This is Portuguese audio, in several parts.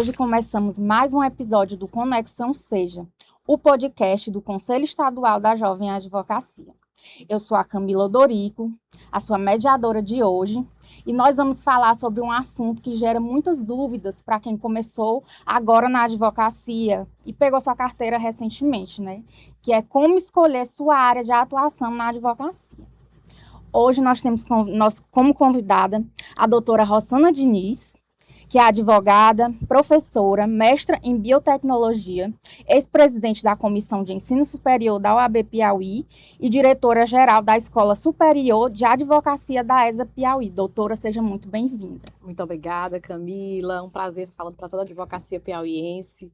Hoje começamos mais um episódio do Conexão Seja, o podcast do Conselho Estadual da Jovem Advocacia. Eu sou a Camila Odorico, a sua mediadora de hoje, e nós vamos falar sobre um assunto que gera muitas dúvidas para quem começou agora na advocacia e pegou sua carteira recentemente, né? Que é como escolher sua área de atuação na advocacia. Hoje nós temos como convidada a doutora Rossana Diniz, que é advogada, professora, mestra em biotecnologia, ex-presidente da Comissão de Ensino Superior da OAB Piauí e diretora-geral da Escola Superior de Advocacia da ESA Piauí. Doutora, seja muito bem-vinda. Muito obrigada, Camila. Um prazer estar falando para toda a advocacia piauiense.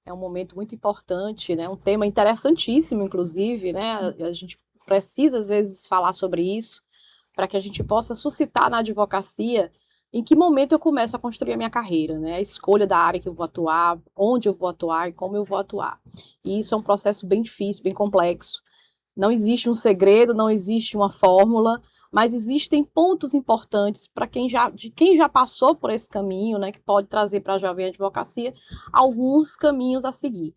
É um momento muito importante, né? Um tema interessantíssimo, inclusive, né? A gente precisa, às vezes, falar sobre isso para que a gente possa suscitar na advocacia em que momento eu começo a construir a minha carreira, né? A escolha da área que eu vou atuar, onde eu vou atuar e como eu vou atuar. E isso é um processo bem difícil, bem complexo. Não existe um segredo, não existe uma fórmula, mas existem pontos importantes para quem já passou por esse caminho, né? Que pode trazer para a jovem advocacia alguns caminhos a seguir.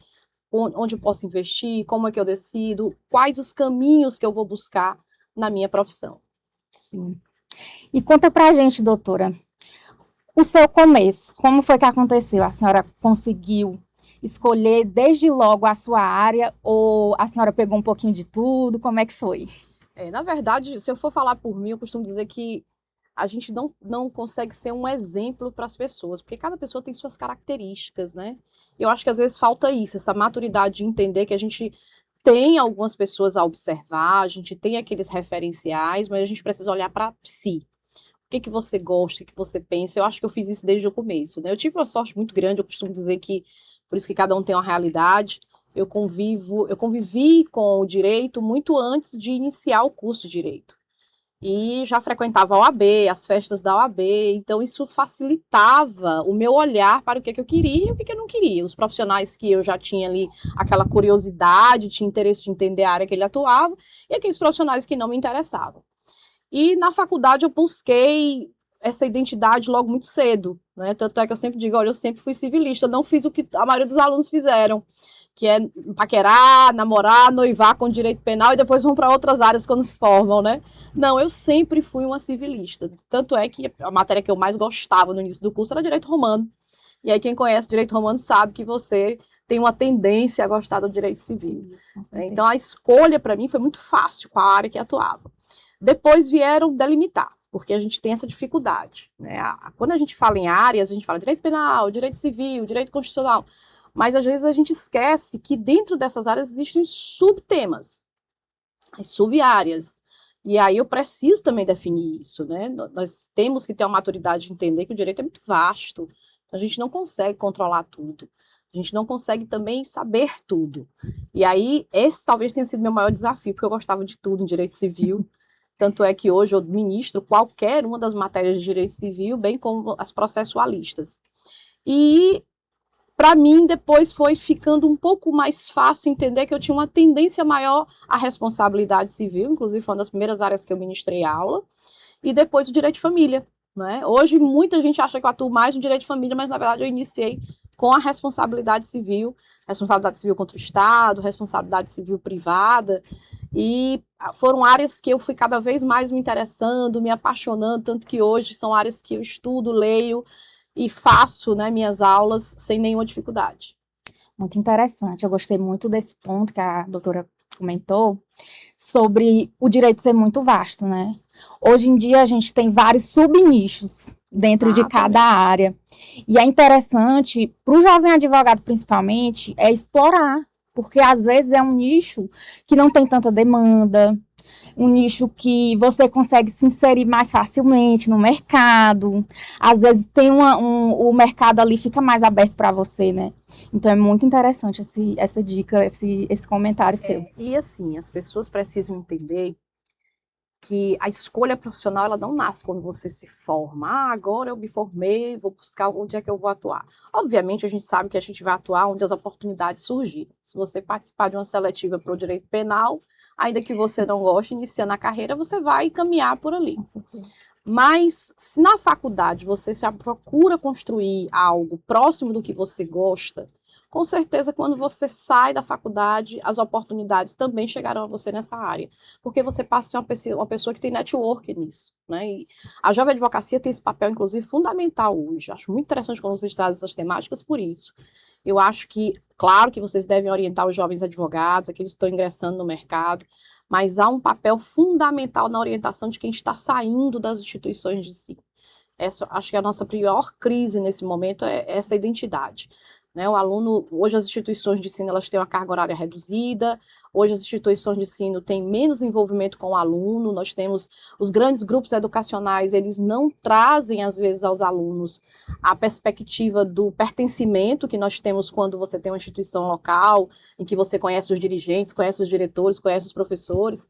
Onde eu posso investir, como é que eu decido, quais os caminhos que eu vou buscar na minha profissão. Sim. E conta pra gente, doutora, o seu começo, como foi que aconteceu? A senhora conseguiu escolher desde logo a sua área ou a senhora pegou um pouquinho de tudo? Como é que foi? Na verdade, se eu for falar por mim, eu costumo dizer que a gente não consegue ser um exemplo para as pessoas, porque cada pessoa tem suas características, né? Eu acho que às vezes falta isso, essa maturidade de entender que a gente tem algumas pessoas a observar, a gente tem aqueles referenciais, mas a gente precisa olhar para si. O que você gosta, o que você pensa? Eu acho que eu fiz isso desde o começo, né? Eu tive uma sorte muito grande, eu costumo dizer que, por isso que cada um tem uma realidade, eu convivi com o direito muito antes de iniciar o curso de direito. E já frequentava a OAB, as festas da OAB, então isso facilitava o meu olhar para o que eu queria e o que eu não queria. Os profissionais que eu já tinha ali aquela curiosidade, tinha interesse de entender a área que ele atuava, e aqueles profissionais que não me interessavam. E na faculdade eu busquei essa identidade logo muito cedo, né? Tanto é que eu sempre digo, olha, eu sempre fui civilista, não fiz o que a maioria dos alunos fizeram, que é paquerar, namorar, noivar com direito penal e depois vão para outras áreas quando se formam, né? Não, eu sempre fui uma civilista. Tanto é que a matéria que eu mais gostava no início do curso era direito romano. E aí quem conhece direito romano sabe que você tem uma tendência a gostar do direito civil. Então a escolha para mim foi muito fácil com a área que atuava. Depois vieram delimitar, porque a gente tem essa dificuldade, né? Quando a gente fala em áreas, a gente fala direito penal, direito civil, direito constitucional, mas às vezes a gente esquece que dentro dessas áreas existem subtemas, as sub-áreas. E aí eu preciso também definir isso, né? Nós temos que ter uma maturidade de entender que o direito é muito vasto, a gente não consegue controlar tudo. A gente não consegue também saber tudo. E aí, esse talvez tenha sido meu maior desafio, porque eu gostava de tudo em direito civil. Tanto é que hoje eu ministro qualquer uma das matérias de direito civil, bem como as processualistas. E, para mim, depois foi ficando um pouco mais fácil entender que eu tinha uma tendência maior à responsabilidade civil, inclusive foi uma das primeiras áreas que eu ministrei aula, e depois o direito de família, né? Hoje, muita gente acha que eu atuo mais no direito de família, mas, na verdade, eu iniciei com a responsabilidade civil contra o Estado, responsabilidade civil privada, e foram áreas que eu fui cada vez mais me interessando, me apaixonando, tanto que hoje são áreas que eu estudo, leio e faço, né, minhas aulas sem nenhuma dificuldade. Muito interessante, eu gostei muito desse ponto que a doutora comentou, sobre o direito ser muito vasto, né? Hoje em dia a gente tem vários subnichos dentro Exatamente. de cada área. E é interessante, para o jovem advogado principalmente, é explorar, porque às vezes é um nicho que não tem tanta demanda, um nicho que você consegue se inserir mais facilmente no mercado. Às vezes tem o mercado ali fica mais aberto para você, né? Então é muito interessante essa dica, esse comentário seu. E assim, as pessoas precisam entender que a escolha profissional, ela não nasce quando você se forma. Agora eu me formei, vou buscar onde é que eu vou atuar. Obviamente, a gente sabe que a gente vai atuar onde as oportunidades surgirem. Se você participar de uma seletiva para o direito penal, ainda que você não goste, iniciando a carreira, você vai caminhar por ali. Mas se na faculdade você já procura construir algo próximo do que você gosta, com certeza quando você sai da faculdade, as oportunidades também chegarão a você nessa área. Porque você passa a ser uma pessoa que tem network nisso, né? E a Jovem Advocacia tem esse papel, inclusive, fundamental hoje. Acho muito interessante quando vocês trazem essas temáticas por isso. Eu acho que, claro que vocês devem orientar os jovens advogados, aqueles que estão ingressando no mercado, mas há um papel fundamental na orientação de quem está saindo das instituições de ensino. Acho que a nossa pior crise nesse momento é essa identidade. Né, o aluno, hoje as instituições de ensino elas têm uma carga horária reduzida, hoje as instituições de ensino têm menos envolvimento com o aluno, nós temos os grandes grupos educacionais, eles não trazem às vezes aos alunos a perspectiva do pertencimento que nós temos quando você tem uma instituição local, em que você conhece os dirigentes, conhece os diretores, conhece os professores,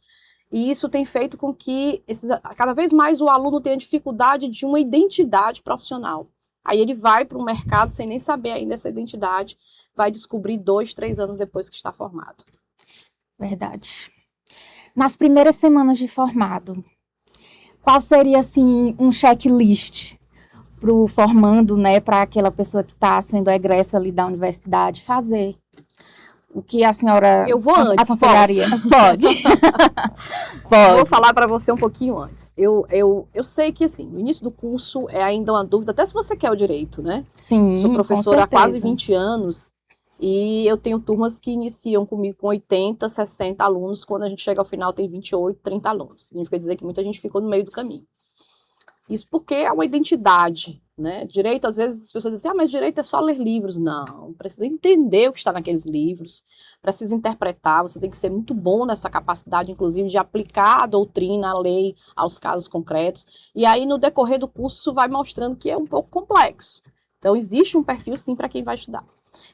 e isso tem feito com que cada vez mais o aluno tenha dificuldade de uma identidade profissional. Aí ele vai para o mercado sem nem saber ainda essa identidade, vai descobrir 2, 3 anos depois que está formado. Verdade. Nas primeiras semanas de formado, qual seria, assim, um checklist para o formando, né, para aquela pessoa que está sendo egressa ali da universidade fazer? O que a senhora aconselharia? Pode. Pode. Vou falar para você um pouquinho antes. Eu sei que, assim, o início do curso é ainda uma dúvida, até se você quer o direito, né? Sim, sou professora há quase 20 anos e eu tenho turmas que iniciam comigo com 80, 60 alunos, quando a gente chega ao final tem 28, 30 alunos. Significa dizer que muita gente ficou no meio do caminho. Isso porque é uma identidade, né? Direito, às vezes as pessoas dizem, mas direito é só ler livros. Não, precisa entender o que está naqueles livros, precisa interpretar, você tem que ser muito bom nessa capacidade, inclusive, de aplicar a doutrina, a lei, aos casos concretos. E aí, no decorrer do curso, isso vai mostrando que é um pouco complexo. Então, existe um perfil, sim, para quem vai estudar.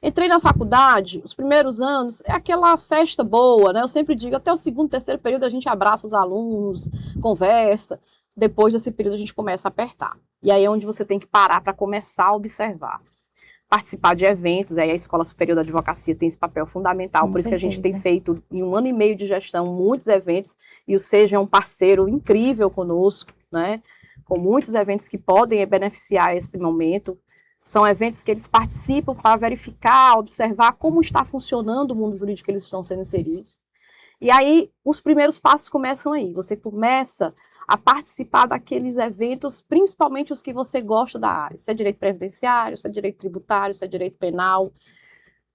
Entrei na faculdade, os primeiros anos, é aquela festa boa, né? Eu sempre digo, até o segundo, terceiro período a gente abraça os alunos, conversa. Depois desse período a gente começa a apertar. E aí é onde você tem que parar para começar a observar. Participar de eventos, aí a Escola Superior da Advocacia tem esse papel fundamental, por isso que a gente tem feito, em 1 ano e meio de gestão, muitos eventos, e o SEJA é um parceiro incrível conosco, né? Com muitos eventos que podem beneficiar esse momento. São eventos que eles participam para verificar, observar como está funcionando o mundo jurídico que eles estão sendo inseridos. E aí, os primeiros passos começam aí. Você começa a participar daqueles eventos, principalmente os que você gosta da área. Se é direito previdenciário, se é direito tributário, se é direito penal.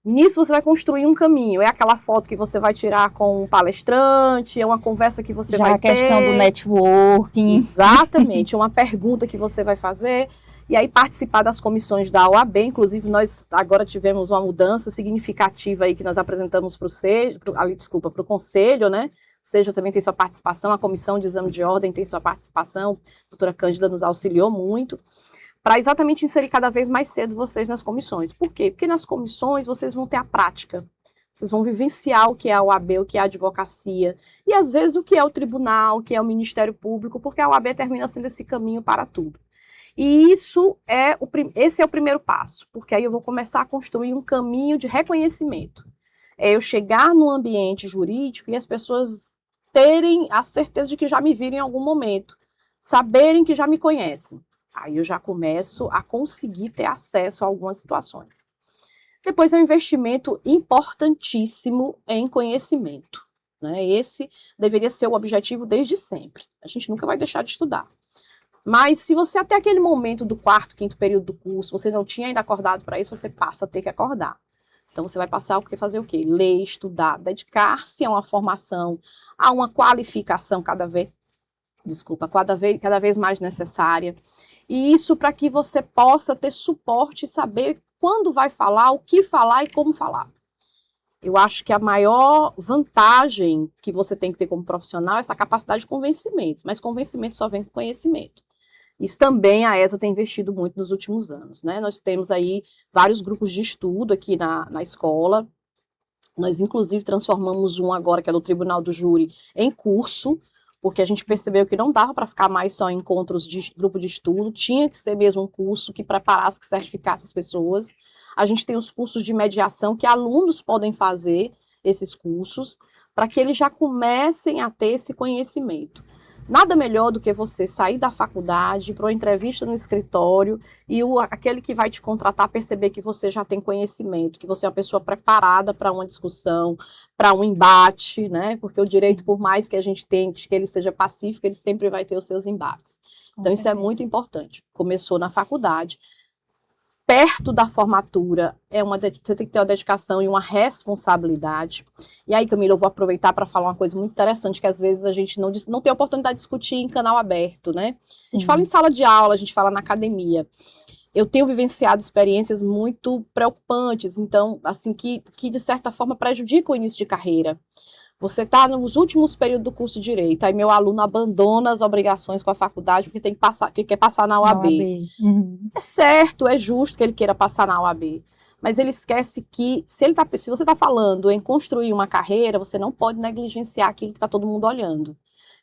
Nisso você vai construir um caminho. É aquela foto que você vai tirar com um palestrante, é uma conversa que você vai ter. Já a questão do networking. Exatamente, uma pergunta que você vai fazer. E aí participar das comissões da OAB, inclusive nós agora tivemos uma mudança significativa aí que nós apresentamos para o Conselho, né? O SEJA também tem sua participação, a Comissão de Exame de Ordem tem sua participação, a doutora Cândida nos auxiliou muito, para exatamente inserir cada vez mais cedo vocês nas comissões. Por quê? Porque nas comissões vocês vão ter a prática, vocês vão vivenciar o que é a OAB, o que é a advocacia, e às vezes o que é o tribunal, o que é o Ministério Público, porque a OAB termina sendo esse caminho para tudo. E esse é o primeiro passo, porque aí eu vou começar a construir um caminho de reconhecimento. É eu chegar no ambiente jurídico e as pessoas terem a certeza de que já me viram em algum momento, saberem que já me conhecem. Aí eu já começo a conseguir ter acesso a algumas situações. Depois é um investimento importantíssimo em conhecimento, né? Esse deveria ser o objetivo desde sempre. A gente nunca vai deixar de estudar. Mas se você até aquele momento do 4º, 5º período do curso, você não tinha ainda acordado para isso, você passa a ter que acordar. Então você vai passar a fazer o quê? Ler, estudar, dedicar-se a uma formação, a uma qualificação cada vez mais necessária. E isso para que você possa ter suporte e saber quando vai falar, o que falar e como falar. Eu acho que a maior vantagem que você tem que ter como profissional é essa capacidade de convencimento, mas convencimento só vem com conhecimento. Isso também a ESA tem investido muito nos últimos anos, né? Nós temos aí vários grupos de estudo aqui na escola. Nós, inclusive, transformamos um agora, que é do Tribunal do Júri, em curso, porque a gente percebeu que não dava para ficar mais só em encontros de grupo de estudo, tinha que ser mesmo um curso que preparasse, que certificasse as pessoas. A gente tem os cursos de mediação que alunos podem fazer esses cursos, para que eles já comecem a ter esse conhecimento. Nada melhor do que você sair da faculdade para uma entrevista no escritório e aquele que vai te contratar perceber que você já tem conhecimento, que você é uma pessoa preparada para uma discussão, para um embate, né? Porque o direito, Sim. por mais que a gente tente que ele seja pacífico, ele sempre vai ter os seus embates. Então, isso é muito importante. Começou na faculdade. Perto da formatura, você tem que ter uma dedicação e uma responsabilidade. E aí, Camila, eu vou aproveitar para falar uma coisa muito interessante, que às vezes a gente não tem oportunidade de discutir em canal aberto, né? Sim. A gente fala em sala de aula, a gente fala na academia. Eu tenho vivenciado experiências muito preocupantes, então, assim, que de certa forma prejudicam o início de carreira. Você está nos últimos períodos do curso de Direito, aí meu aluno abandona as obrigações com a faculdade porque tem que passar, porque quer passar na OAB. Uhum. É certo, é justo que ele queira passar na OAB, mas ele esquece que se você está falando em construir uma carreira, você não pode negligenciar aquilo que está todo mundo olhando.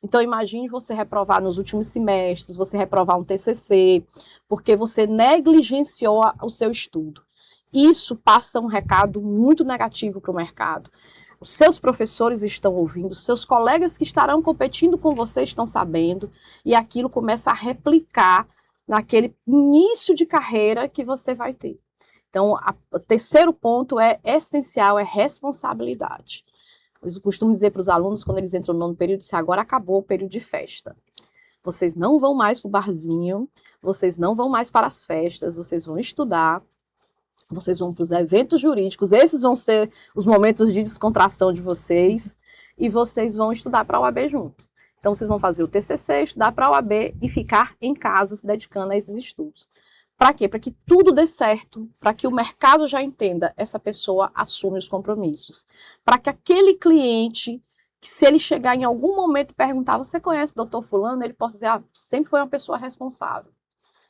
Então, imagine você reprovar nos últimos semestres, você reprovar um TCC, porque você negligenciou o seu estudo. Isso passa um recado muito negativo para o mercado. Os seus professores estão ouvindo, seus colegas que estarão competindo com você estão sabendo, e aquilo começa a replicar naquele início de carreira que você vai ter. Então, o terceiro ponto é essencial, é responsabilidade. Eu costumo dizer para os alunos, quando eles entram no nono período, se agora acabou o período de festa. Vocês não vão mais para o barzinho, vocês não vão mais para as festas, vocês vão estudar, vocês vão para os eventos jurídicos, esses vão ser os momentos de descontração de vocês, e vocês vão estudar para a OAB junto. Então, vocês vão fazer o TCC, estudar para a OAB e ficar em casa se dedicando a esses estudos. Para quê? Para que tudo dê certo, para que o mercado já entenda, essa pessoa assume os compromissos. Para que aquele cliente, que se ele chegar em algum momento e perguntar, você conhece o doutor fulano? Ele possa dizer, sempre foi uma pessoa responsável,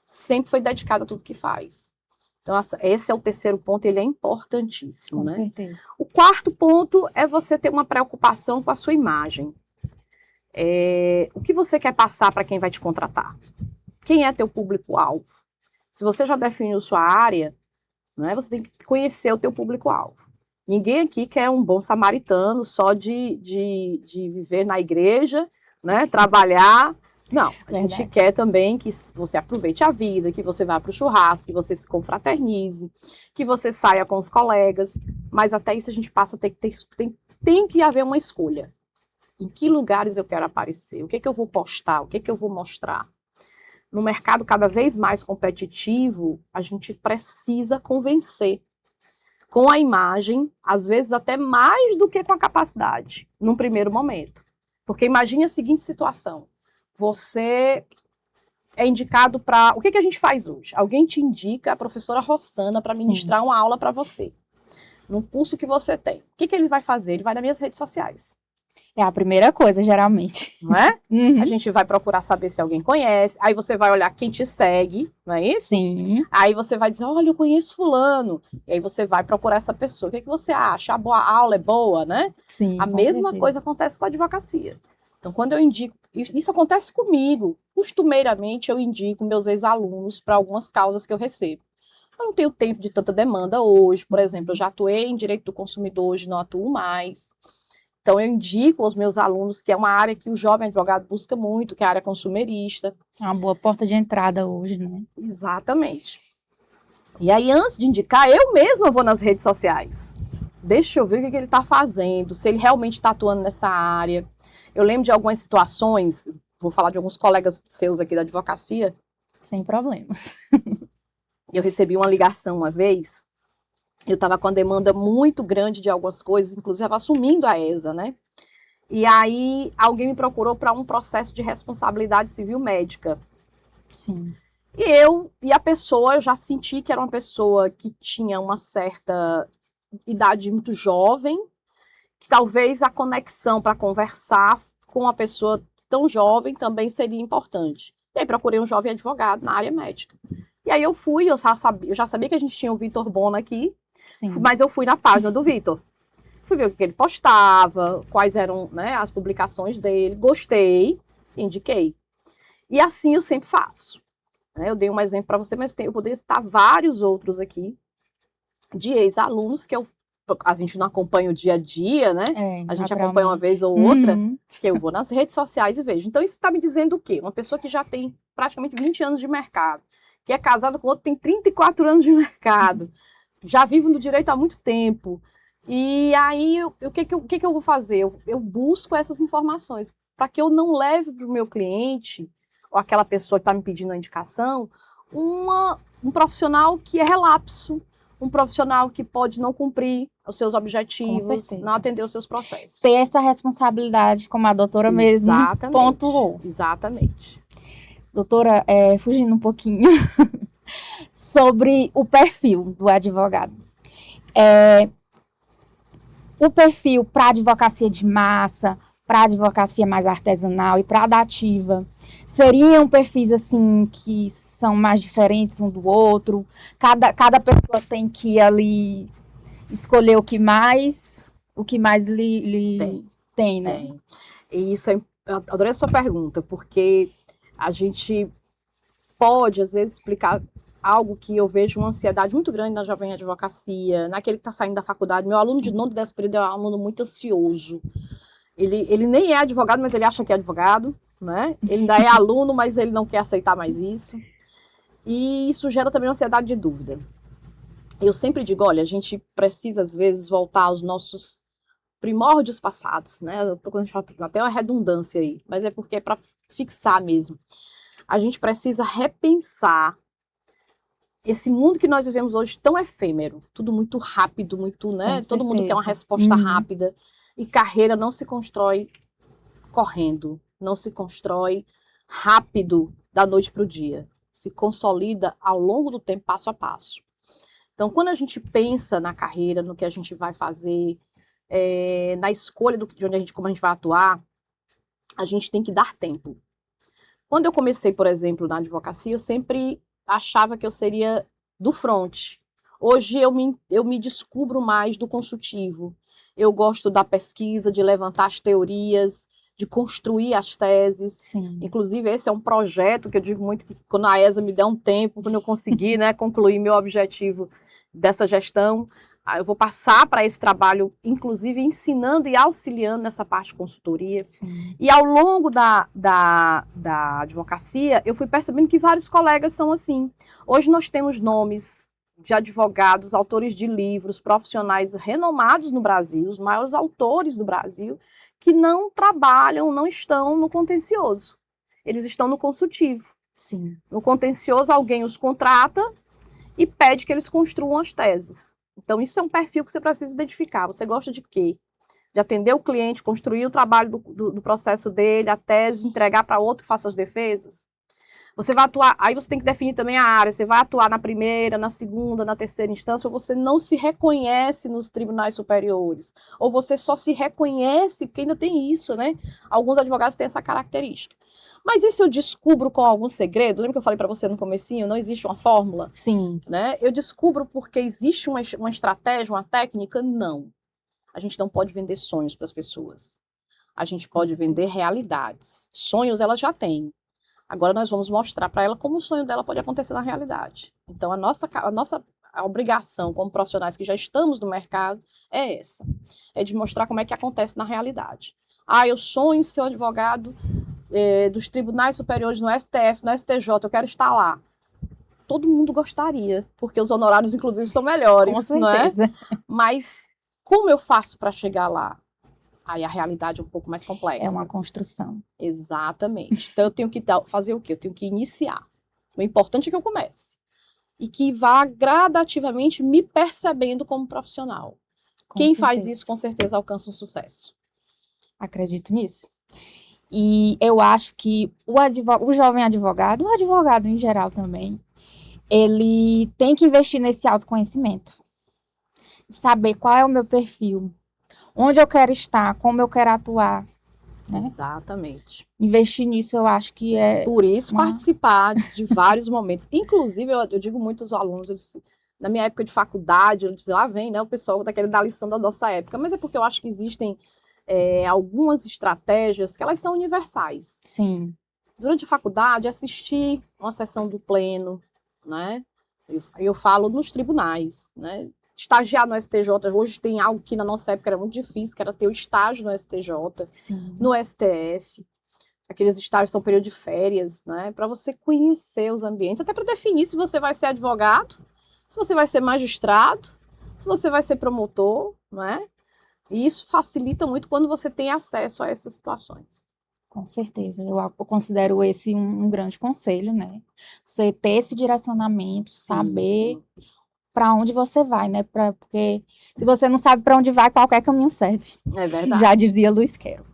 sempre foi dedicada a tudo que faz. Então, esse é o terceiro ponto, ele é importantíssimo, Com né? certeza. O quarto ponto é você ter uma preocupação com a sua imagem. O que você quer passar para quem vai te contratar? Quem é teu público-alvo? Se você já definiu sua área, né, você tem que conhecer o teu público-alvo. Ninguém aqui quer um bom samaritano só de viver na igreja, né, trabalhar. Não, a gente quer também que você aproveite a vida, que você vá para o churrasco, que você se confraternize, que você saia com os colegas, mas até isso a gente passa a ter que tem que haver uma escolha. Em que lugares eu quero aparecer? O que eu vou postar? O que eu vou mostrar? No mercado cada vez mais competitivo, a gente precisa convencer com a imagem, às vezes até mais do que com a capacidade, num primeiro momento. Porque imagine a seguinte situação. Você é indicado para... O que a gente faz hoje? Alguém te indica a professora Rossana para ministrar uma aula para você, num curso que você tem. O que ele vai fazer? Ele vai nas minhas redes sociais. É a primeira coisa, geralmente. Não é? Uhum. A gente vai procurar saber se alguém conhece, aí você vai olhar quem te segue, não é isso? Sim. Aí você vai dizer, olha, eu conheço fulano. E aí você vai procurar essa pessoa. O que você acha? A aula é boa, né? Sim, a mesma coisa acontece com a advocacia. Então, quando eu indico, isso acontece comigo, costumeiramente eu indico meus ex-alunos para algumas causas que eu recebo. Eu não tenho tempo de tanta demanda hoje, por exemplo, eu já atuei em direito do consumidor, hoje não atuo mais. Então, eu indico aos meus alunos que é uma área que o jovem advogado busca muito, que é a área consumerista. É uma boa porta de entrada hoje, né? Exatamente. E aí, antes de indicar, eu mesma vou nas redes sociais. Deixa eu ver o que ele está fazendo, se ele realmente está atuando nessa área. Eu lembro de algumas situações, vou falar de alguns colegas seus aqui da advocacia. Sem problemas. Eu recebi uma ligação uma vez, eu estava com a demanda muito grande de algumas coisas, inclusive estava assumindo a ESA, né? E aí alguém me procurou para um processo de responsabilidade civil médica. Sim. E a pessoa, eu já senti que era uma pessoa que tinha uma certa idade muito jovem, que talvez a conexão para conversar com uma pessoa tão jovem também seria importante. E aí procurei um jovem advogado na área médica. E aí eu já sabia que a gente tinha o Vitor Bona aqui, Sim. Mas eu fui na página do Vitor. Fui ver o que ele postava, quais eram, né, as publicações dele, gostei, indiquei. E assim eu sempre faço. Eu dei um exemplo para você, mas eu poderia citar vários outros aqui, de ex-alunos que eu a gente não acompanha o dia a dia, né? A gente acompanha uma naturalmente. vez ou outra, que eu vou nas redes sociais e vejo. Então, isso está me dizendo o quê? Uma pessoa que já tem praticamente 20 anos de mercado, que é casada com outro que tem 34 anos de mercado, já vive no direito há muito tempo. E aí, o que que eu vou fazer? Eu busco essas informações para que eu não leve para o meu cliente, ou aquela pessoa que está me pedindo uma indicação, um profissional que é relapso, um profissional que pode não cumprir os seus objetivos, certeza. não atender os seus processos. Ter essa responsabilidade, como a doutora mesmo pontuou. Exatamente. Doutora, fugindo um pouquinho sobre o perfil do advogado. O perfil para advocacia de massa, para advocacia mais artesanal e para a dativa, seriam perfis assim que são mais diferentes um do outro? Cada pessoa tem que ali escolher o que mais lhe tem, né? Tem. E isso eu adorei a sua pergunta, porque a gente pode, às vezes, explicar algo que eu vejo uma ansiedade muito grande na jovem advocacia, naquele que está saindo da faculdade. Meu aluno de nono e 10º período é um aluno muito ansioso. Ele nem é advogado, mas ele acha que é advogado, né? Ele ainda é aluno, mas ele não quer aceitar mais isso. E isso gera também uma ansiedade de dúvida. Eu sempre digo, olha, a gente precisa, às vezes, voltar aos nossos primórdios passados, né? Quando a gente fala, até uma redundância aí, mas é porque é para fixar mesmo. A gente precisa repensar esse mundo que nós vivemos hoje tão efêmero, tudo muito rápido, muito, né? Todo mundo quer uma resposta rápida. E carreira não se constrói correndo, não se constrói rápido da noite para o dia. Se consolida ao longo do tempo, passo a passo. Então, quando a gente pensa na carreira, no que a gente vai fazer, na escolha de onde como a gente vai atuar, a gente tem que dar tempo. Quando eu comecei, por exemplo, na advocacia, eu sempre achava que eu seria do front. Hoje eu me descubro mais do consultivo. Eu gosto da pesquisa, de levantar as teorias, de construir as teses. Sim. Inclusive, esse é um projeto que eu digo muito que quando a ESA me der um tempo, quando eu conseguir, né, concluir meu objetivo dessa gestão, eu vou passar para esse trabalho, inclusive ensinando e auxiliando nessa parte de consultoria. Sim. E ao longo da advocacia, eu fui percebendo que vários colegas são assim. Hoje nós temos nomes de advogados, autores de livros, profissionais renomados no Brasil, os maiores autores do Brasil, que não trabalham, não estão no contencioso. Eles estão no consultivo. Sim. No contencioso, alguém os contrata e pede que eles construam as teses. Então, isso é um perfil que você precisa identificar. Você gosta de quê? De atender o cliente, construir o trabalho do processo dele, a tese, entregar para outro que faça as defesas? Você vai atuar, aí você tem que definir também a área, você vai atuar na primeira, na segunda, na terceira instância, ou você não se reconhece nos tribunais superiores, ou você só se reconhece, porque ainda tem isso, né? Alguns advogados têm essa característica. Mas e se eu descubro com algum segredo? Lembra que eu falei para você no comecinho, não existe uma fórmula? Sim. Né? Eu descubro porque existe uma estratégia, uma técnica? Não. A gente não pode vender sonhos para as pessoas. A gente pode vender realidades. Sonhos ela já tem. Agora nós vamos mostrar para ela como o sonho dela pode acontecer na realidade. Então a nossa obrigação como profissionais que já estamos no mercado é essa. É de mostrar como é que acontece na realidade. Eu sonho em ser um advogado dos tribunais superiores no STF, no STJ, eu quero estar lá. Todo mundo gostaria, porque os honorários, inclusive, são melhores, Com certeza. não é? Mas como eu faço para chegar lá? Aí a realidade é um pouco mais complexa. É uma construção. Exatamente. Então eu tenho que fazer o quê? Eu tenho que iniciar. O importante é que eu comece. E que vá gradativamente me percebendo como profissional. Quem faz isso, com certeza, alcança um sucesso. Acredito nisso. E eu acho que o jovem advogado, o advogado em geral também, ele tem que investir nesse autoconhecimento. Saber qual é o meu perfil, onde eu quero estar, como eu quero atuar. Né? Exatamente. Investir nisso eu acho que é... Por isso, participar de vários momentos. Inclusive, eu digo muito aos alunos, na minha época de faculdade, eu disse, lá vem, né, o pessoal tá querendo dar lição da nossa época, mas é porque eu acho que existem algumas estratégias que elas são universais. Sim. Durante a faculdade, assistir uma sessão do pleno, né? Eu falo nos tribunais, né? estagiar no STJ. Hoje tem algo que na nossa época era muito difícil, que era ter o estágio no STJ, Sim. no STF. Aqueles estágios são período de férias, né? Para você conhecer os ambientes, até para definir se você vai ser advogado, se você vai ser magistrado, se você vai ser promotor, né? E isso facilita muito quando você tem acesso a essas situações. Com certeza, eu considero esse um grande conselho, né? Você ter esse direcionamento, saber para onde você vai, né? Porque se você não sabe para onde vai, qualquer caminho serve. É verdade. Já dizia Luiz Carroll.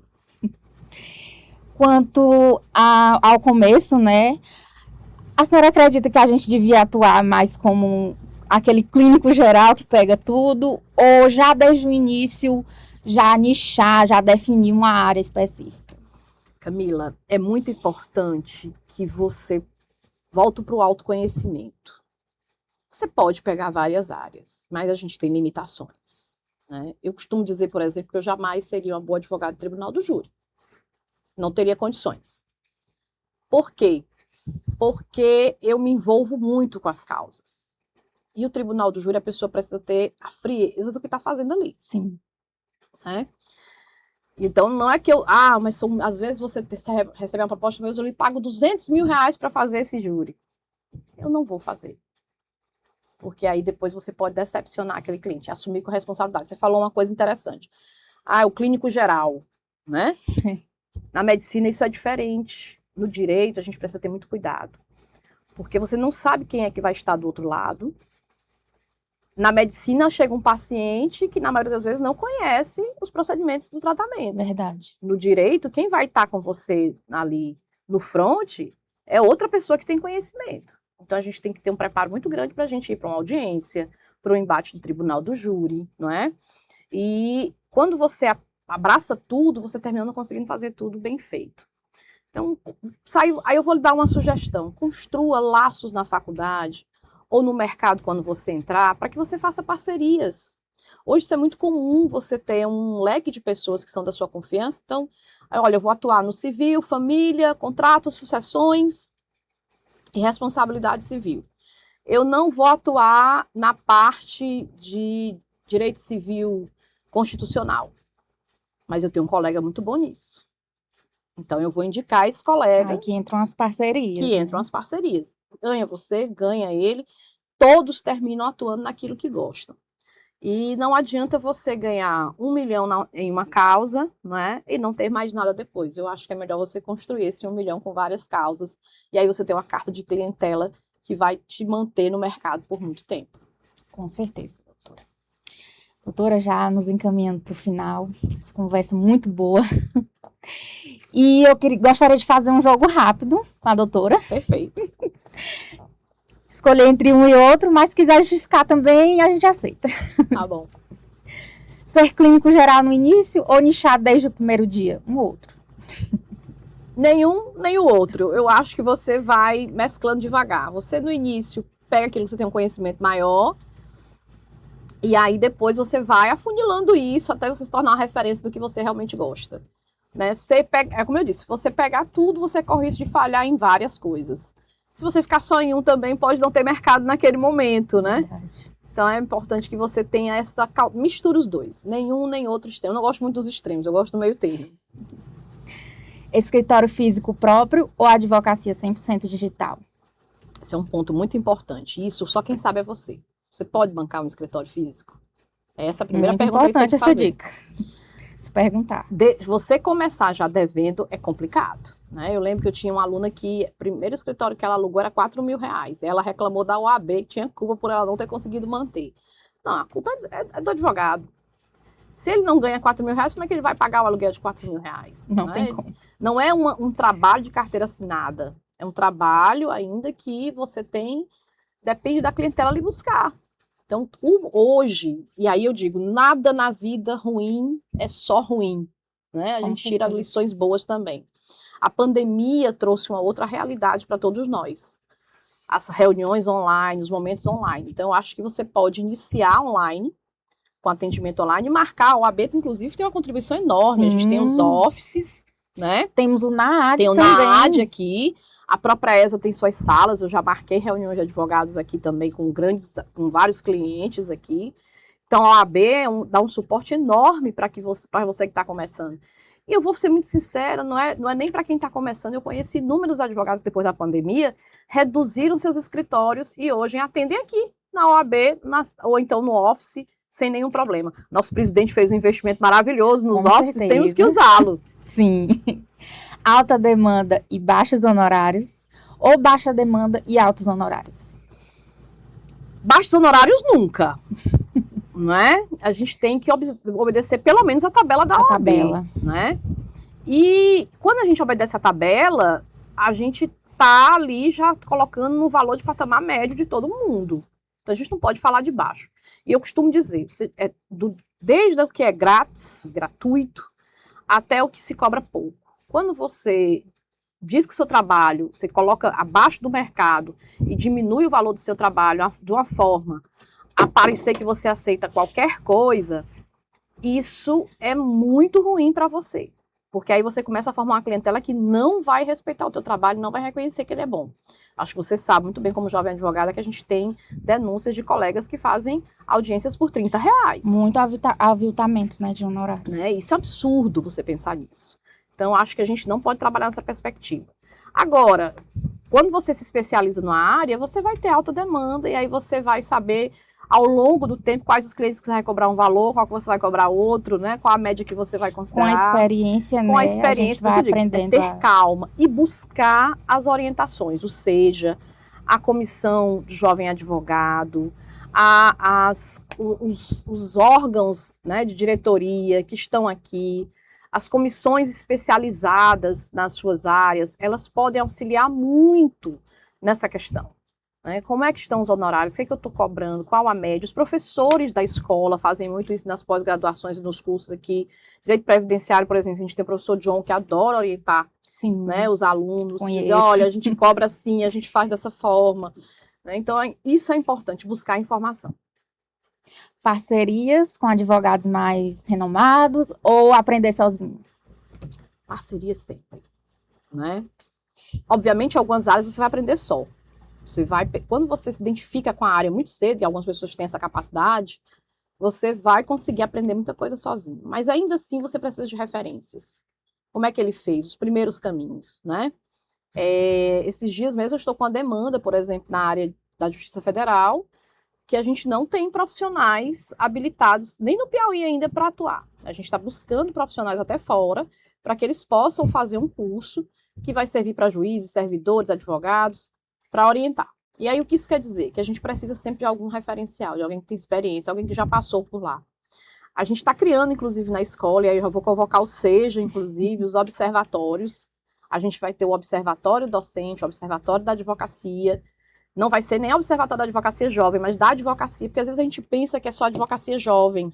Quanto ao começo, né? A senhora acredita que a gente devia atuar mais como aquele clínico geral que pega tudo, ou já desde o início já nichar, já definir uma área específica? Camila, é muito importante que você volte para o autoconhecimento. Você pode pegar várias áreas, mas a gente tem limitações, né? Eu costumo dizer, por exemplo, que eu jamais seria uma boa advogada do tribunal do júri. Não teria condições. Por quê? Porque eu me envolvo muito com as causas. E o tribunal do júri, a pessoa precisa ter a frieza do que está fazendo ali. Sim. Né? Então, não é que eu... mas às vezes você recebe uma proposta, mas eu lhe pago 200 mil reais para fazer esse júri. Eu não vou fazer. Porque aí depois você pode decepcionar aquele cliente, assumir com responsabilidade. Você falou uma coisa interessante. O clínico geral, né? Na medicina isso é diferente. No direito a gente precisa ter muito cuidado. Porque você não sabe quem é que vai estar do outro lado. Na medicina chega um paciente que na maioria das vezes não conhece os procedimentos do tratamento. Verdade. No direito, quem vai estar com você ali no front é outra pessoa que tem conhecimento. Então a gente tem que ter um preparo muito grande para a gente ir para uma audiência, para o embate do tribunal do júri, não é? E quando você abraça tudo, você termina não conseguindo fazer tudo bem feito. Então, aí eu vou lhe dar uma sugestão. Construa laços na faculdade ou no mercado quando você entrar, para que você faça parcerias. Hoje isso é muito comum, você ter um leque de pessoas que são da sua confiança. Então, olha, eu vou atuar no civil, família, contratos, sucessões e responsabilidade civil. Eu não vou atuar na parte de direito civil constitucional, mas eu tenho um colega muito bom nisso. Então, eu vou indicar esse colega. Aí que entram as parcerias. Que entram as parcerias. Ganha você, ganha ele. Todos terminam atuando naquilo que gostam. E não adianta você ganhar 1 milhão em uma causa, não é? E não ter mais nada depois. Eu acho que é melhor você construir esse 1 milhão com várias causas. E aí você tem uma carta de clientela que vai te manter no mercado por muito tempo. Com certeza, doutora. Doutora, já nos encaminhando para o final. Essa conversa muito boa. E eu gostaria de fazer um jogo rápido com a doutora. Perfeito. Escolher entre um e outro, mas se quiser justificar também, a gente aceita. Tá bom. Ser clínico geral no início ou nichar desde o primeiro dia? Um ou outro? Nenhum, nem o outro. Eu acho que você vai mesclando devagar. Você, no início, pega aquilo que você tem um conhecimento maior, e aí depois você vai afunilando isso até você se tornar uma referência do que você realmente gosta. Né? É como eu disse, se você pegar tudo, você corre risco de falhar em várias coisas. Se você ficar só em um também, pode não ter mercado naquele momento, né? Verdade. Então é importante que você tenha essa... Misture os dois. Nenhum, nem outro extremo. Eu não gosto muito dos extremos, eu gosto do meio termo. Escritório físico próprio ou advocacia 100% digital? Esse é um ponto muito importante. Isso só quem sabe é você. Você pode bancar um escritório físico? Essa é a primeira muito pergunta que tem que importante essa fazer. dica. Se perguntar. Você começar já devendo é complicado, né? Eu lembro que eu tinha uma aluna que o primeiro escritório que ela alugou era 4 mil reais. Ela reclamou da OAB que tinha culpa por ela não ter conseguido manter. Não, a culpa é do advogado. Se ele não ganha 4 mil reais, como é que ele vai pagar o aluguel de 4 mil reais? Não tem como. Não é um trabalho de carteira assinada. É um trabalho ainda que você tem, depende da clientela ali buscar. Então, hoje, e aí eu digo, nada na vida ruim é só ruim, né? A gente tira lições boas também. A pandemia trouxe uma outra realidade para todos nós. As reuniões online, os momentos online. Então, eu acho que você pode iniciar online, com atendimento online, e marcar. O OAB, inclusive, tem uma contribuição enorme. Sim. A gente tem os offices, né? Temos o NAAD também. Tem o NAAD aqui. A própria ESA tem suas salas, eu já marquei reuniões de advogados aqui também com vários clientes aqui. Então, a OAB dá um suporte enorme para você que está começando. E eu vou ser muito sincera, não é nem para quem está começando. Eu conheci inúmeros advogados depois da pandemia, reduziram seus escritórios e hoje atendem aqui na OAB ou então no Office, sem nenhum problema. Nosso presidente fez um investimento maravilhoso nos offices, temos que usá-lo. Sim. Alta demanda e baixos honorários ou baixa demanda e altos honorários? Baixos honorários nunca. Não é? A gente tem que obedecer pelo menos a tabela da OAB. Tabela. Né? E quando a gente obedece a tabela, a gente tá ali já colocando no valor de patamar médio de todo mundo. Então a gente não pode falar de baixo. E eu costumo dizer, desde o que é grátis, gratuito, até o que se cobra pouco. Quando você diz que o seu trabalho você coloca abaixo do mercado e diminui o valor do seu trabalho de uma forma a parecer que você aceita qualquer coisa, isso é muito ruim para você. Porque aí você começa a formar uma clientela que não vai respeitar o teu trabalho, não vai reconhecer que ele é bom. Acho que você sabe muito bem, como jovem advogada, que a gente tem denúncias de colegas que fazem audiências por R$30. Muito aviltamento, né, de honorários. Né? Isso é absurdo você pensar nisso. Então, acho que a gente não pode trabalhar nessa perspectiva. Agora, quando você se especializa numa área, você vai ter alta demanda e aí você vai saber ao longo do tempo quais os clientes que você vai cobrar um valor, qual que você vai cobrar outro, né? Qual a média que você vai considerar. Com a experiência, né? Com a experiência, a gente vai aprendendo ter calma e buscar as orientações, ou seja, a comissão do jovem advogado, os órgãos, né, de diretoria que estão aqui, as comissões especializadas nas suas áreas, elas podem auxiliar muito nessa questão. Como é que estão os honorários? O que é que eu estou cobrando? Qual a média? Os professores da escola fazem muito isso nas pós-graduações e nos cursos aqui. Direito previdenciário, por exemplo, a gente tem o professor John que adora orientar, né, os alunos. Dizer, olha, a gente cobra assim, a gente faz dessa forma. Então, isso é importante, buscar informação. Parcerias com advogados mais renomados ou aprender sozinho? Parceria sempre. Né? Obviamente, em algumas áreas você vai aprender só. Quando você se identifica com a área muito cedo, e algumas pessoas têm essa capacidade, você vai conseguir aprender muita coisa sozinho. Mas ainda assim você precisa de referências. Como é que ele fez? Os primeiros caminhos, né? Esses dias mesmo eu estou com uma demanda, por exemplo, na área da Justiça Federal, que a gente não tem profissionais habilitados, nem no Piauí ainda, para atuar. A gente está buscando profissionais até fora, para que eles possam fazer um curso que vai servir para juízes, servidores, advogados, para orientar. E aí o que isso quer dizer? Que a gente precisa sempre de algum referencial, de alguém que tem experiência, alguém que já passou por lá. A gente está criando, inclusive, na escola, e aí eu já vou convocar o SEJA, inclusive, os observatórios. A gente vai ter o observatório docente, o observatório da advocacia. Não vai ser nem observatório da advocacia jovem, mas da advocacia, porque às vezes a gente pensa que é só advocacia jovem.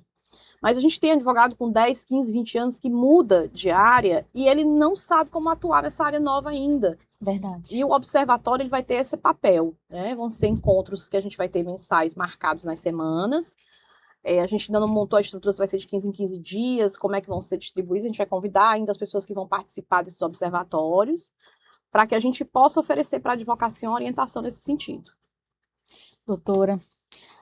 Mas a gente tem advogado com 10, 15, 20 anos que muda de área e ele não sabe como atuar nessa área nova ainda. Verdade. E o observatório ele vai ter esse papel, né? Vão ser encontros que a gente vai ter mensais marcados nas semanas. A gente ainda não montou a estrutura, se vai ser de 15 em 15 dias, como é que vão ser distribuídos. A gente vai convidar ainda as pessoas que vão participar desses observatórios, para que a gente possa oferecer para a advocacia uma orientação nesse sentido. Doutora,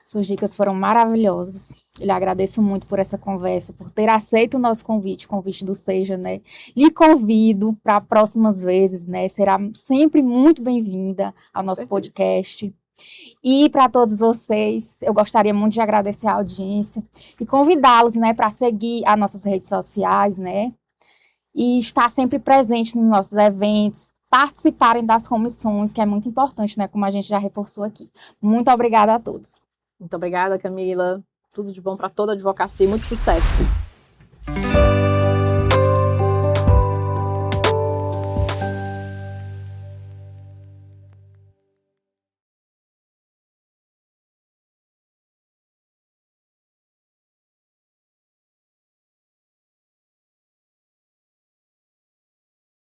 suas dicas foram maravilhosas. Eu lhe agradeço muito por essa conversa, por ter aceito o nosso convite, o convite do SEJA, né? Lhe convido para próximas vezes, né? Será sempre muito bem-vinda ao nosso podcast. E para todos vocês, eu gostaria muito de agradecer a audiência e convidá-los, né, para seguir as nossas redes sociais, né? E estar sempre presente nos nossos eventos, participarem das comissões, que é muito importante, né? Como a gente já reforçou aqui. Muito obrigada a todos. Muito obrigada, Camila. Tudo de bom para toda a advocacia e muito sucesso.